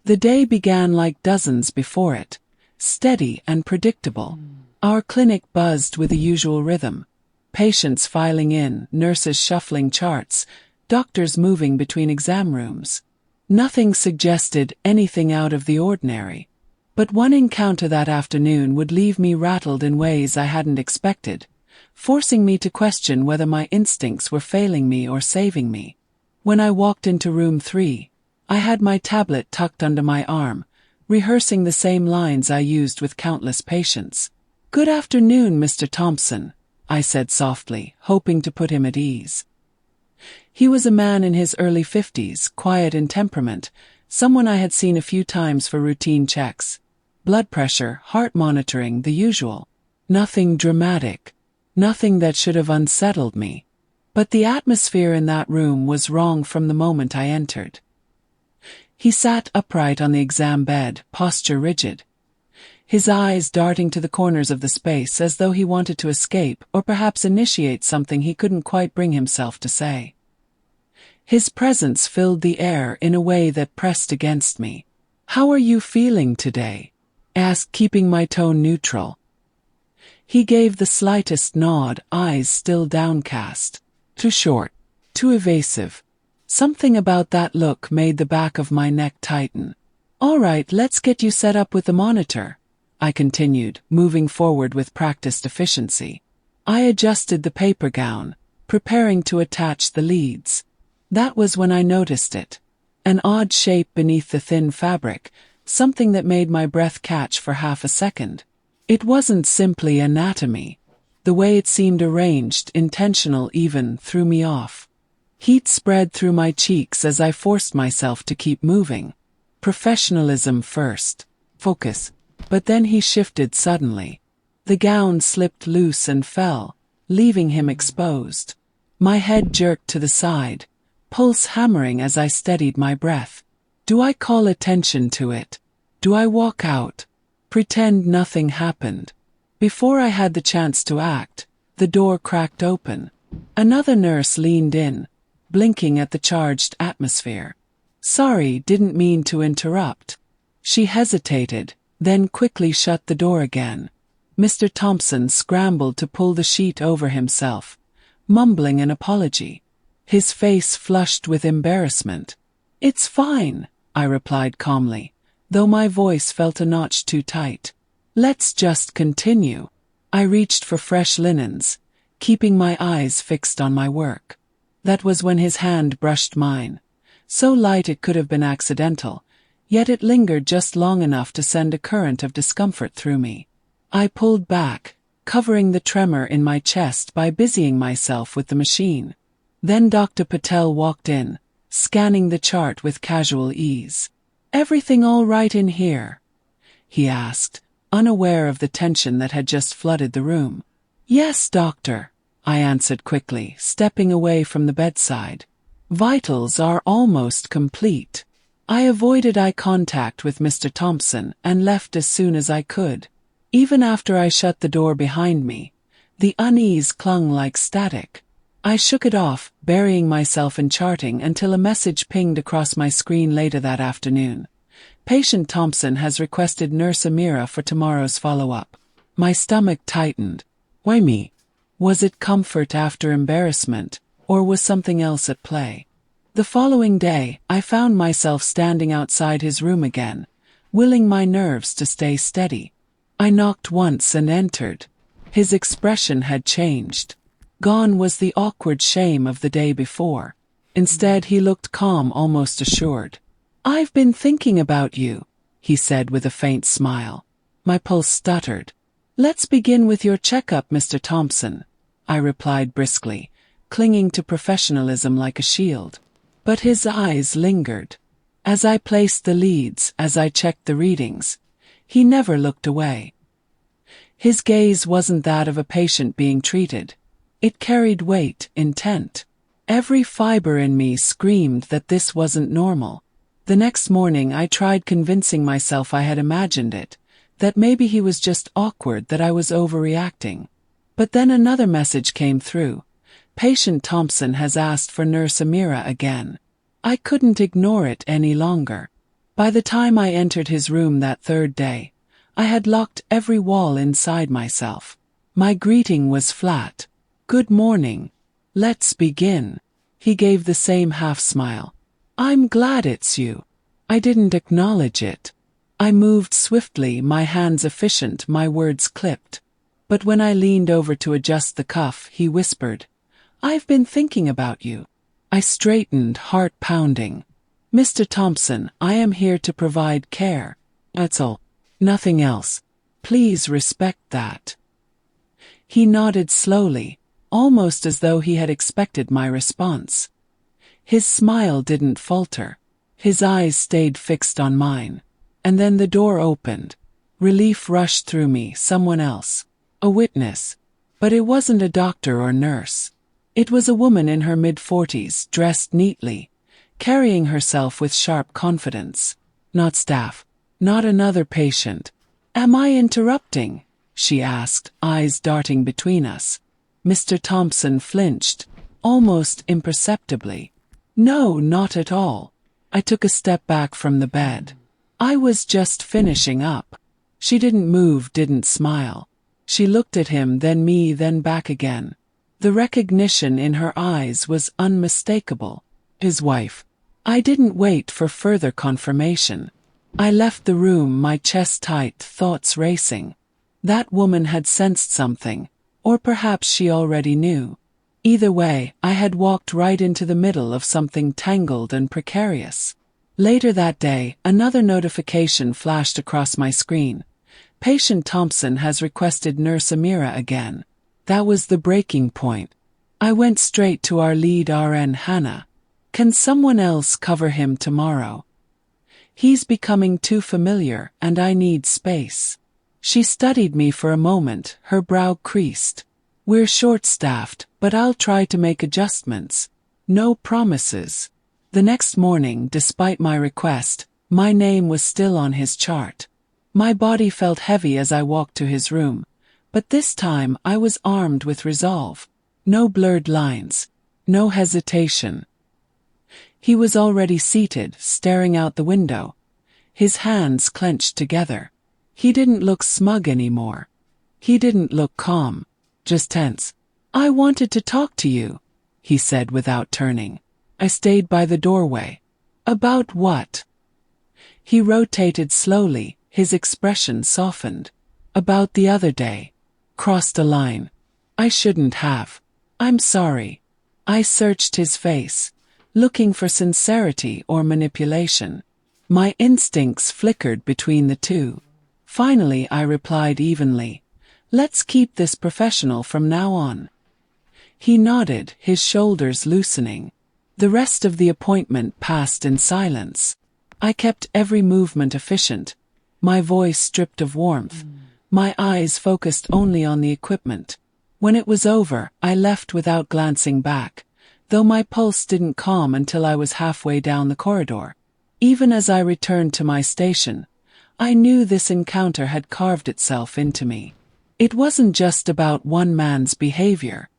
The day began like dozens before it, steady and predictable. Our clinic buzzed with the usual rhythm. Patients filing in, nurses shuffling charts, doctors moving between exam rooms. Nothing suggested anything out of the ordinary. But one encounter that afternoon would leave me rattled in ways I hadn't expected, forcing me to question whether my instincts were failing me or saving me. When I walked into room 3, I had my tablet tucked under my arm, rehearsing the same lines I used with countless patients. "Good afternoon, Mr. Thompson," I said softly, hoping to put him at ease. He was a man in his early 50s, quiet in temperament, someone I had seen a few times for routine checks. Blood pressure, heart monitoring, the usual. Nothing dramatic. Nothing that should have unsettled me. But the atmosphere in that room was wrong from the moment I entered. He sat upright on the exam bed, posture rigid. His eyes darting to the corners of the space as though he wanted to escape or perhaps initiate something he couldn't quite bring himself to say. His presence filled the air in a way that pressed against me. "How are you feeling today?" I asked, keeping my tone neutral. He gave the slightest nod, eyes still downcast. Too short, too evasive. Something about that look made the back of my neck tighten. "All right, let's get you set up with the monitor," I continued, moving forward with practiced efficiency. I adjusted the paper gown, preparing to attach the leads. That was when I noticed it. An odd shape beneath the thin fabric, something that made my breath catch for half a second. It wasn't simply anatomy. The way it seemed arranged, intentional even, threw me off. Heat spread through my cheeks as I forced myself to keep moving. Professionalism first. Focus. But then he shifted suddenly. The gown slipped loose and fell, leaving him exposed. My head jerked to the side, pulse hammering as I steadied my breath. Do I call attention to it? Do I walk out? Pretend nothing happened? Before I had the chance to act, the door cracked open. Another nurse leaned in, blinking at the charged atmosphere. "Sorry, didn't mean to interrupt." She hesitated, then quickly shut the door again. Mr. Thompson scrambled to pull the sheet over himself, mumbling an apology. His face flushed with embarrassment. "It's fine," I replied calmly, though my voice felt a notch too tight. "Let's just continue." I reached for fresh linens, keeping my eyes fixed on my work. That was when his hand brushed mine. So light it could have been accidental, yet it lingered just long enough to send a current of discomfort through me. I pulled back, covering the tremor in my chest by busying myself with the machine. Then Dr. Patel walked in, scanning the chart with casual ease. "Everything all right in here?" he asked, unaware of the tension that had just flooded the room. "Yes, doctor," I answered quickly, stepping away from the bedside. "Vitals are almost complete." I avoided eye contact with Mr. Thompson and left as soon as I could. Even after I shut the door behind me, the unease clung like static. I shook it off, burying myself in charting until a message pinged across my screen later that afternoon. "Patient Thompson has requested Nurse Amira for tomorrow's follow-up." My stomach tightened. Why me? Was it comfort after embarrassment, or was something else at play? The following day, I found myself standing outside his room again, willing my nerves to stay steady. I knocked once and entered. His expression had changed. Gone was the awkward shame of the day before. Instead, he looked calm, almost assured. "I've been thinking about you," he said with a faint smile. My pulse stuttered. "Let's begin with your checkup, Mr. Thompson," I replied briskly, clinging to professionalism like a shield. But his eyes lingered. As I placed the leads, as I checked the readings, he never looked away. His gaze wasn't that of a patient being treated. It carried weight, intent. Every fiber in me screamed that this wasn't normal. The next morning I tried convincing myself I had imagined it, that maybe he was just awkward, that I was overreacting. But then another message came through. "Patient Thompson has asked for Nurse Amira again." I couldn't ignore it any longer. By the time I entered his room that third day, I had locked every wall inside myself. My greeting was flat. "Good morning. Let's begin." He gave the same half-smile. "I'm glad it's you." I didn't acknowledge it. I moved swiftly, my hands efficient, my words clipped. But when I leaned over to adjust the cuff, he whispered, "I've been thinking about you." I straightened, heart pounding. "Mr. Thompson, I am here to provide care. That's all. Nothing else. Please respect that." He nodded slowly, almost as though he had expected my response. His smile didn't falter. His eyes stayed fixed on mine. And then the door opened. Relief rushed through me, someone else. A witness. But it wasn't a doctor or nurse. It was a woman in her mid-40s, dressed neatly, carrying herself with sharp confidence. Not staff. Not another patient. "Am I interrupting?" she asked, eyes darting between us. Mr. Thompson flinched, almost imperceptibly. "No, not at all." I took a step back from the bed. I was just finishing up. She didn't move, didn't smile. She looked at him, then me, then back again. The recognition in her eyes was unmistakable. His wife. I didn't wait for further confirmation. I left the room, my chest tight, thoughts racing. That woman had sensed something, or perhaps she already knew. Either way, I had walked right into the middle of something tangled and precarious. Later that day, another notification flashed across my screen. "Patient Thompson has requested Nurse Amira again." That was the breaking point. I went straight to our lead RN, Hannah. "Can someone else cover him tomorrow? He's becoming too familiar, and I need space." She studied me for a moment, her brow creased. "We're short-staffed, but I'll try to make adjustments. No promises." The next morning, despite my request, my name was still on his chart. My body felt heavy as I walked to his room, but this time I was armed with resolve. No blurred lines. No hesitation. He was already seated, staring out the window, his hands clenched together. He didn't look smug anymore. He didn't look calm, just tense. "I wanted to talk to you," he said without turning. I stayed by the doorway. "About what?" He rotated slowly, his expression softened. "About the other day. Crossed a line. I shouldn't have. I'm sorry." I searched his face, looking for sincerity or manipulation. My instincts flickered between the two. Finally, I replied evenly, "Let's keep this professional from now on." He nodded, his shoulders loosening. The rest of the appointment passed in silence. I kept every movement efficient, my voice stripped of warmth, my eyes focused only on the equipment. When it was over, I left without glancing back, though my pulse didn't calm until I was halfway down the corridor. Even as I returned to my station, I knew this encounter had carved itself into me. It wasn't just about one man's behavior.